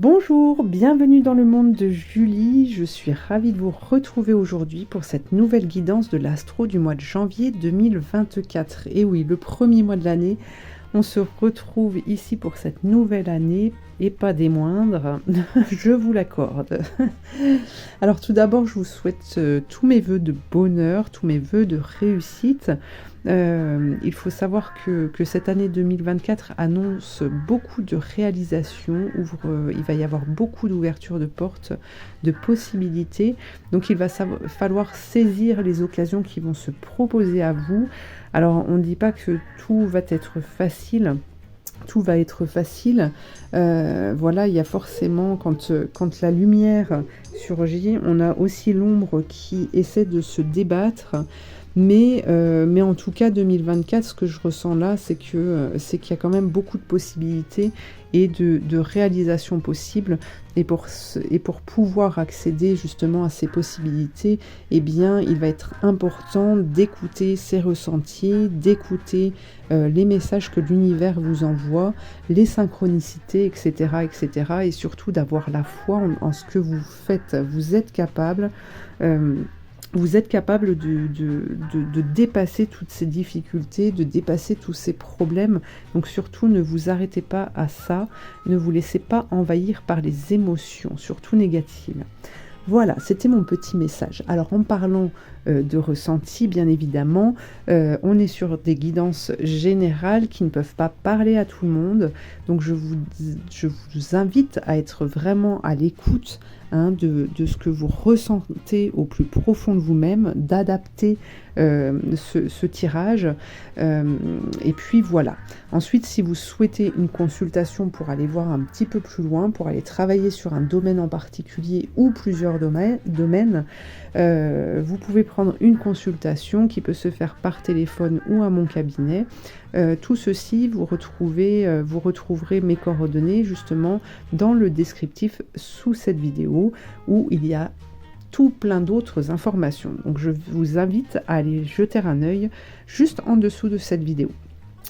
Bonjour, bienvenue dans le monde de Julie. Je suis ravie de vous retrouver aujourd'hui pour cette nouvelle guidance de l'astro du mois de janvier 2024. Et oui, le premier mois de l'année, on se retrouve ici pour cette nouvelle année et pas des moindres, je vous l'accorde. Alors tout d'abord, je vous souhaite tous mes vœux de bonheur, tous mes vœux de réussite. Il faut savoir que cette année 2024 annonce beaucoup de réalisations, il va y avoir beaucoup d'ouvertures de portes, de possibilités. Donc il va falloir saisir les occasions qui vont se proposer à vous. Alors on ne dit pas que tout va être facile. Tout va être facile. Voilà, il y a forcément, quand la lumière surgit, on a aussi l'ombre qui essaie de se débattre. Mais en tout cas, 2024, ce que je ressens là, c'est qu'il y a quand même beaucoup de possibilités et de réalisations possibles. Et pour pouvoir accéder justement à ces possibilités, eh bien, il va être important d'écouter ses ressentis, d'écouter les messages que l'univers vous envoie, les synchronicités, etc., etc. Et surtout d'avoir la foi en ce que vous faites. Vous êtes capable. Vous êtes capable de dépasser toutes ces difficultés, de dépasser tous ces problèmes. Donc surtout, ne vous arrêtez pas à ça. Ne vous laissez pas envahir par les émotions, surtout négatives. Voilà, c'était mon petit message. Alors en parlant de ressenti, bien évidemment, on est sur des guidances générales qui ne peuvent pas parler à tout le monde. Donc je vous invite à être vraiment à l'écoute de ce que vous ressentez au plus profond de vous-même, d'adapter ce tirage. Et puis voilà. Ensuite, si vous souhaitez une consultation pour aller voir un petit peu plus loin, pour aller travailler sur un domaine en particulier ou plusieurs domaines, vous pouvez prendre une consultation qui peut se faire par téléphone ou à mon cabinet. Tout ceci, vous retrouverez mes coordonnées justement dans le descriptif sous cette vidéo où il y a tout plein d'autres informations. Donc je vous invite à aller jeter un œil juste en dessous de cette vidéo.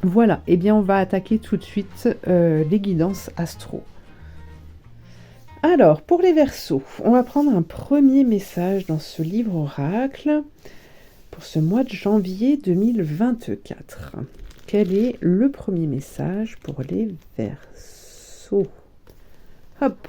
Voilà, et bien on va attaquer tout de suite les guidances astro. Alors, pour les Verseaux, on va prendre un premier message dans ce livre oracle pour ce mois de janvier 2024. Quel est le premier message pour les Verseaux? Hop!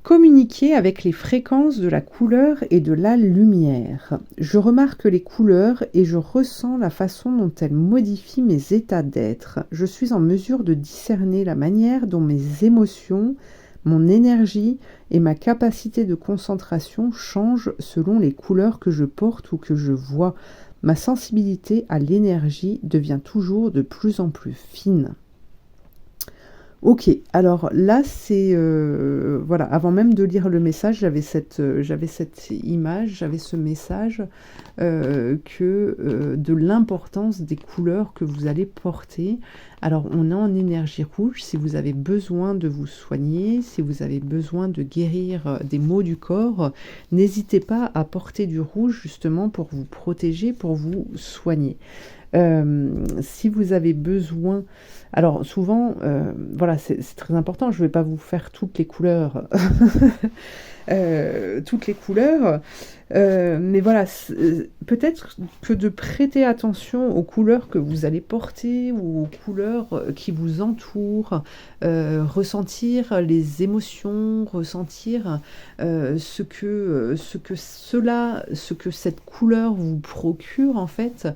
Communiquer avec les fréquences de la couleur et de la lumière. Je remarque les couleurs et je ressens la façon dont elles modifient mes états d'être. Je suis en mesure de discerner la manière dont mes émotions, mon énergie et ma capacité de concentration changent selon les couleurs que je porte ou que je vois. Ma sensibilité à l'énergie devient toujours de plus en plus fine. Ok, alors là c'est voilà, avant même de lire le message, j'avais cette image, j'avais ce message de l'importance des couleurs que vous allez porter. Alors on est en énergie rouge. Si vous avez besoin de vous soigner, si vous avez besoin de guérir des maux du corps, n'hésitez pas à porter du rouge justement pour vous protéger, pour vous soigner. Si vous avez besoin, alors souvent, voilà, c'est très important, je ne vais pas vous faire toutes les couleurs, mais voilà, peut-être que de prêter attention aux couleurs que vous allez porter ou aux couleurs qui vous entourent, ressentir les émotions, ressentir ce que cette couleur vous procure en fait,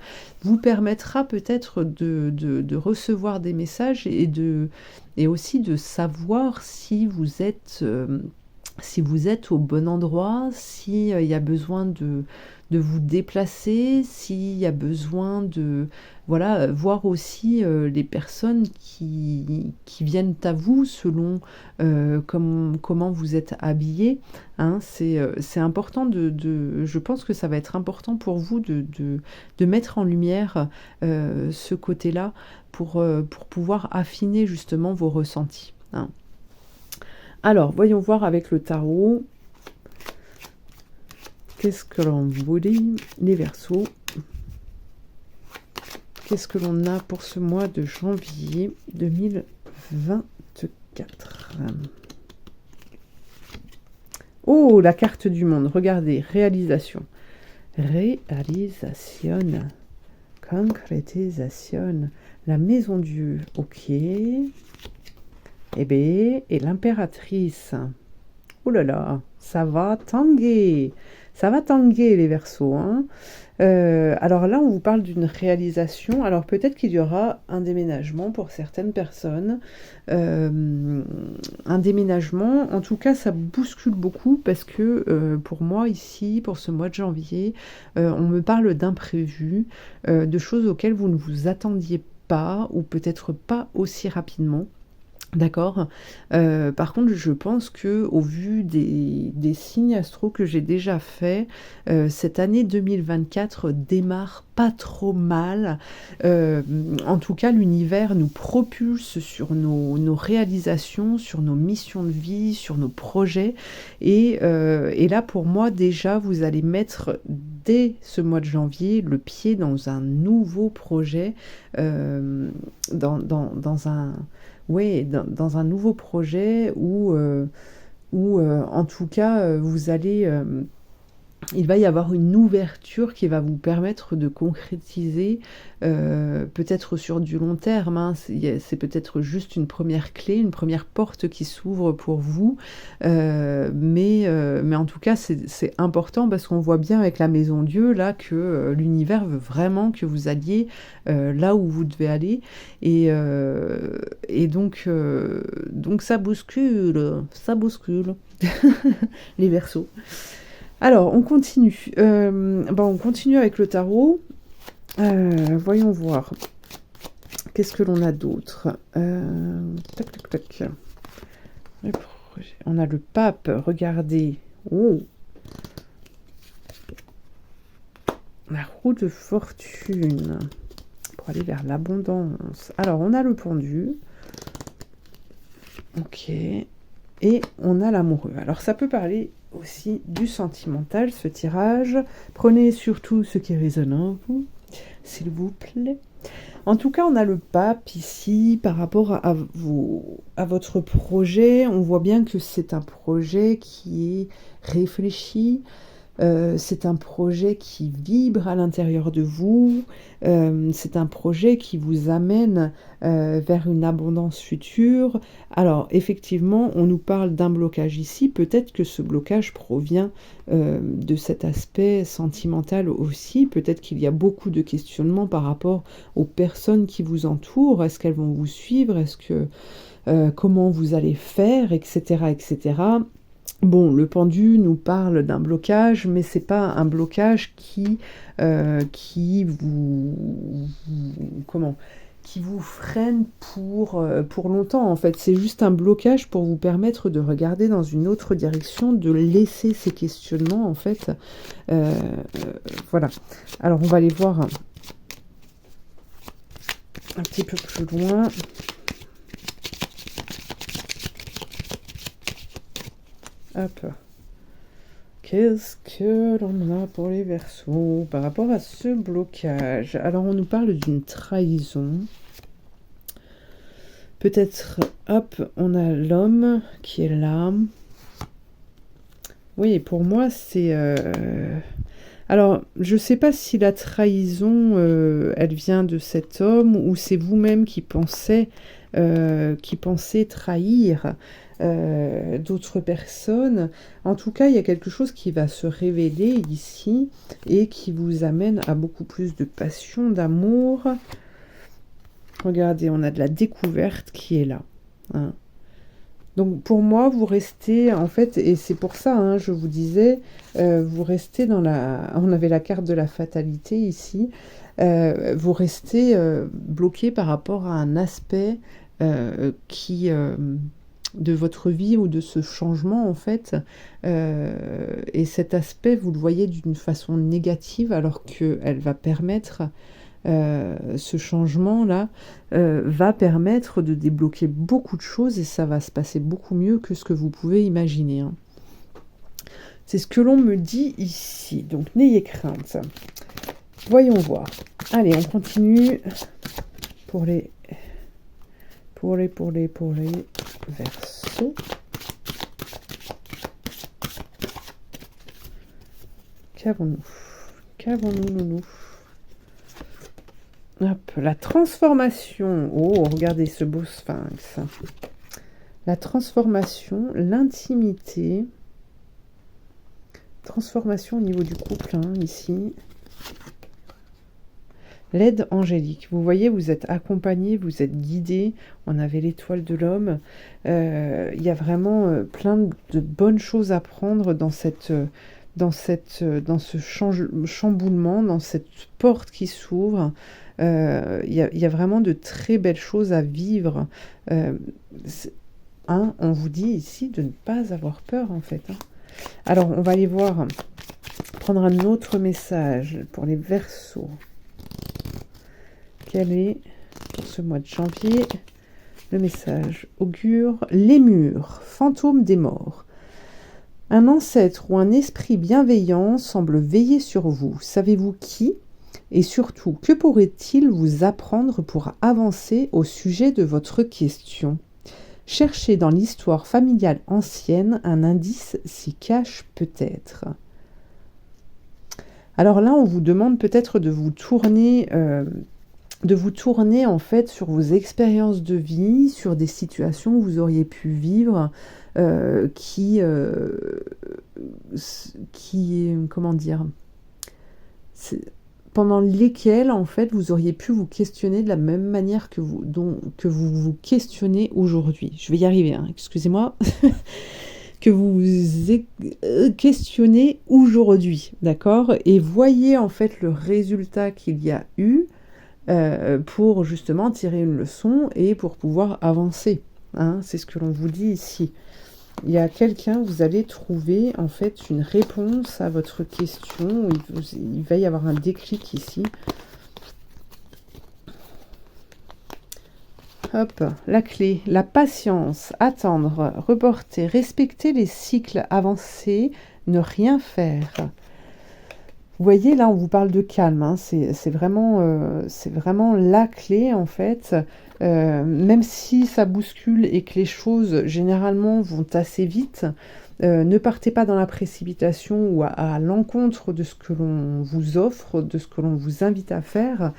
vous permettra peut-être de recevoir des messages et aussi de savoir si vous êtes au bon endroit, s'il y a besoin de vous déplacer, s'il y a besoin de voir aussi les personnes qui viennent à vous selon comment vous êtes habillé. C'est important je pense que ça va être important pour vous de mettre en lumière ce côté-là pour pouvoir affiner justement vos ressentis. Alors, voyons voir avec le tarot. Qu'est-ce que l'on vous dit, les Verseaux? Qu'est-ce que l'on a pour ce mois de janvier 2024? Oh, la carte du monde, regardez, réalisation. Réalisation. Concrétisation. La maison Dieu, ok. Eh bien, et l'impératrice. Oh là là, ça va tanguer. Ça va tanguer les Verseaux, hein. Alors là, on vous parle d'une réalisation. Alors peut-être qu'il y aura un déménagement pour certaines personnes. Un déménagement, en tout cas, ça bouscule beaucoup parce que pour moi, ici, pour ce mois de janvier, on me parle d'imprévus, de choses auxquelles vous ne vous attendiez pas ou peut-être pas aussi rapidement. D'accord. Par contre, je pense que au vu des signes astro que j'ai déjà faits, cette année 2024 démarre pas trop mal. En tout cas, l'univers nous propulse sur nos réalisations, sur nos missions de vie, sur nos projets. Et là, pour moi, déjà, vous allez mettre dès ce mois de janvier le pied dans un nouveau projet, dans un... Oui, dans un nouveau projet où en tout cas, vous allez, il va y avoir une ouverture qui va vous permettre de concrétiser, peut-être sur du long terme, hein. C'est peut-être juste une première clé, une première porte qui s'ouvre pour vous. Mais en tout cas, c'est important parce qu'on voit bien avec la Maison Dieu, là, que l'univers veut vraiment que vous alliez là où vous devez aller. Et donc ça bouscule, les Verseaux. Alors, on continue. On continue avec le tarot. Voyons voir. Qu'est-ce que l'on a d'autre? Tac, tac, tac. On a le pape, regardez. Oh! La roue de fortune. Pour aller vers l'abondance. Alors, on a le pendu. Ok. Et on a l'amoureux. Alors, ça peut parler aussi du sentimental, ce tirage. Prenez surtout ce qui résonne en vous, s'il vous plaît. En tout cas, on a le pape ici par rapport à votre projet. On voit bien que c'est un projet qui est réfléchi. C'est un projet qui vibre à l'intérieur de vous. C'est un projet qui vous amène vers une abondance future. Alors, effectivement, on nous parle d'un blocage ici. Peut-être que ce blocage provient de cet aspect sentimental aussi. Peut-être qu'il y a beaucoup de questionnements par rapport aux personnes qui vous entourent. Est-ce qu'elles vont vous suivre? Est-ce que comment vous allez faire, etc., etc. Bon, le pendu nous parle d'un blocage, mais c'est pas un blocage qui vous freine pour longtemps, en fait. C'est juste un blocage pour vous permettre de regarder dans une autre direction, de laisser ces questionnements, en fait. Voilà. Alors, on va aller voir un petit peu plus loin. Hop. Qu'est-ce que l'on a pour les Verseaux par rapport à ce blocage? Alors, on nous parle d'une trahison. Peut-être, hop, on a l'homme qui est là. Oui, pour moi, c'est... Alors, je ne sais pas si la trahison, elle vient de cet homme ou c'est vous-même qui pensez trahir d'autres personnes. En tout cas, il y a quelque chose qui va se révéler ici et qui vous amène à beaucoup plus de passion, d'amour. Regardez, on a de la découverte qui est là, hein. Donc pour moi, vous restez, en fait, et c'est pour ça, hein, je vous disais, vous restez dans la... On avait la carte de la fatalité ici. Vous restez bloqué par rapport à un aspect de votre vie ou de ce changement, en fait. Et cet aspect, vous le voyez d'une façon négative, alors qu'elle va permettre... ce changement-là va permettre de débloquer beaucoup de choses et ça va se passer beaucoup mieux que ce que vous pouvez imaginer, hein. C'est ce que l'on me dit ici, donc n'ayez crainte. Voyons voir. Allez, on continue pour les Verseaux. Qu'avons-nous? Qu'avons-nous, nounou? Hop, la transformation. Oh, regardez ce beau sphinx. La transformation, l'intimité. Transformation au niveau du couple, hein, ici. L'aide angélique. Vous voyez, vous êtes accompagné, vous êtes guidé. On avait l'étoile de l'homme. Il y a vraiment plein de bonnes choses à prendre dans ce chamboulement, dans cette porte qui s'ouvre. Il y a vraiment de très belles choses à vivre. On vous dit ici de ne pas avoir peur, en fait. Alors, on va aller voir, prendre un autre message pour les Verseaux. Quel est, pour ce mois de janvier, le message? Augure, les murs, fantômes des morts. Un ancêtre ou un esprit bienveillant semble veiller sur vous. Savez-vous qui? Et surtout, que pourrait-il vous apprendre pour avancer au sujet de votre question? Cherchez dans l'histoire familiale ancienne, un indice s'y cache peut-être. Alors là, on vous demande peut-être de vous tourner en fait sur vos expériences de vie, sur des situations que vous auriez pu vivre, comment dire, pendant lesquelles en fait vous auriez pu vous questionner de la même manière que vous vous questionnez aujourd'hui. Je vais y arriver, hein, excusez-moi. Que vous vous questionnez aujourd'hui, d'accord? Et voyez en fait le résultat qu'il y a eu pour justement tirer une leçon et pour pouvoir avancer. Hein, c'est ce que l'on vous dit ici. Il y a quelqu'un, vous allez trouver en fait une réponse à votre question. Il va y avoir un déclic ici. Hop, la clé, la patience, attendre, reporter, respecter les cycles avancés, ne rien faire. Vous voyez, là, on vous parle de calme. Hein. C'est vraiment la clé, en fait. Même si ça bouscule et que les choses, généralement, vont assez vite, ne partez pas dans la précipitation ou à l'encontre de ce que l'on vous offre, de ce que l'on vous invite à faire.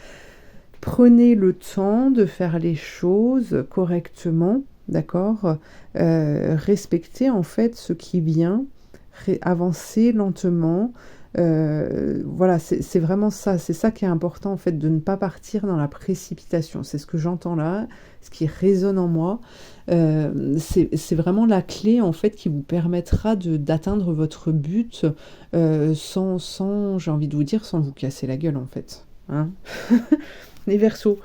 Prenez le temps de faire les choses correctement, d'accord? Respectez, en fait, ce qui vient. Avancez lentement. Voilà, c'est vraiment ça, c'est ça qui est important en fait, de ne pas partir dans la précipitation. C'est ce que j'entends là, ce qui résonne en moi. C'est vraiment la clé en fait qui vous permettra d'atteindre votre but sans, j'ai envie de vous dire, sans vous casser la gueule en fait. Hein. Les Verseaux.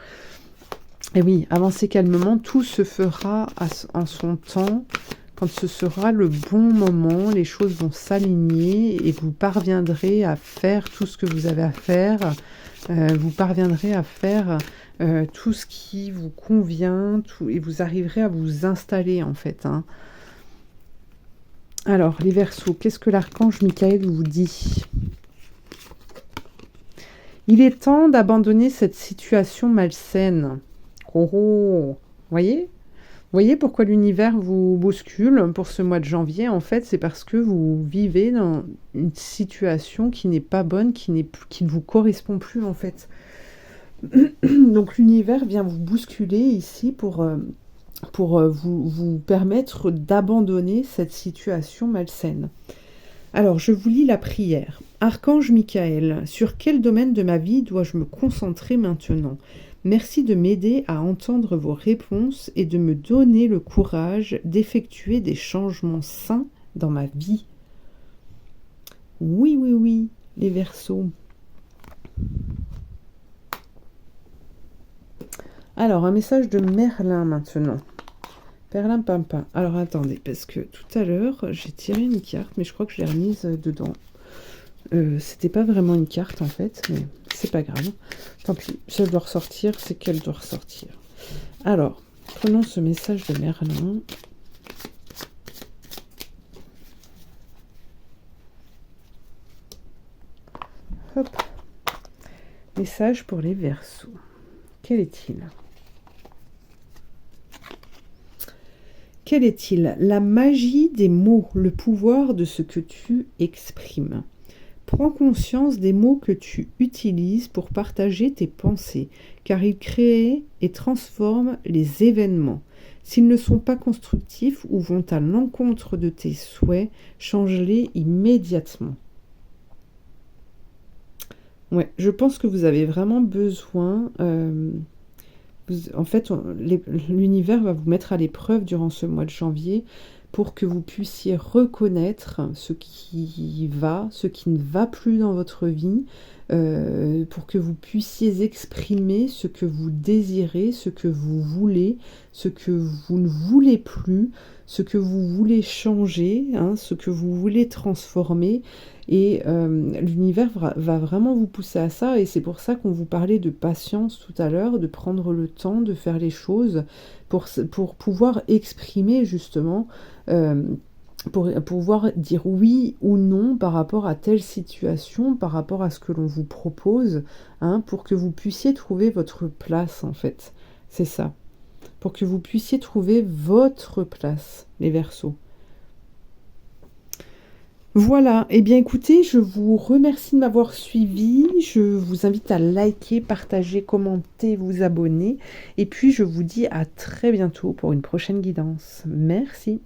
Et oui, avancez calmement, tout se fera en son temps. Quand ce sera le bon moment, les choses vont s'aligner et vous parviendrez à faire tout ce que vous avez à faire. Vous parviendrez à faire tout ce qui vous convient et vous arriverez à vous installer en fait. Hein. Alors, les Verseaux, qu'est-ce que l'archange Michael vous dit? Il est temps d'abandonner cette situation malsaine. Oh, voyez? Vous voyez pourquoi l'univers vous bouscule pour ce mois de janvier? En fait, c'est parce que vous vivez dans une situation qui n'est pas bonne, qui ne vous correspond plus, en fait. Donc, l'univers vient vous bousculer ici pour vous permettre d'abandonner cette situation malsaine. Alors, je vous lis la prière. Archange Michael, sur quel domaine de ma vie dois-je me concentrer maintenant? Merci de m'aider à entendre vos réponses et de me donner le courage d'effectuer des changements sains dans ma vie. Oui, oui, oui, les Verseaux. Alors, un message de Merlin maintenant. Perlin Pimpin. Alors, attendez, parce que tout à l'heure, j'ai tiré une carte, mais je crois que je l'ai remise dedans. C'était pas vraiment une carte en fait, mais c'est pas grave. Tant pis, si elle doit ressortir, c'est qu'elle doit ressortir. Alors, prenons ce message de Merlin. Hop. Message pour les Verseaux. Quel est-il? Quel est-il? La magie des mots, le pouvoir de ce que tu exprimes. Prends conscience des mots que tu utilises pour partager tes pensées, car ils créent et transforment les événements. S'ils ne sont pas constructifs ou vont à l'encontre de tes souhaits, change-les immédiatement. Ouais, je pense que vous avez vraiment besoin. En fait, l'univers va vous mettre à l'épreuve durant ce mois de janvier pour que vous puissiez reconnaître ce qui va, ce qui ne va plus dans votre vie, pour que vous puissiez exprimer ce que vous désirez, ce que vous voulez, ce que vous ne voulez plus, ce que vous voulez changer, hein, ce que vous voulez transformer. Et l'univers va vraiment vous pousser à ça, et c'est pour ça qu'on vous parlait de patience tout à l'heure, de prendre le temps de faire les choses pour pouvoir exprimer justement, pour pouvoir dire oui ou non par rapport à telle situation, par rapport à ce que l'on vous propose, hein, pour que vous puissiez trouver votre place en fait. C'est ça. Pour que vous puissiez trouver votre place, les Verseaux. Voilà, eh bien écoutez, je vous remercie de m'avoir suivi, je vous invite à liker, partager, commenter, vous abonner, et puis je vous dis à très bientôt pour une prochaine guidance. Merci.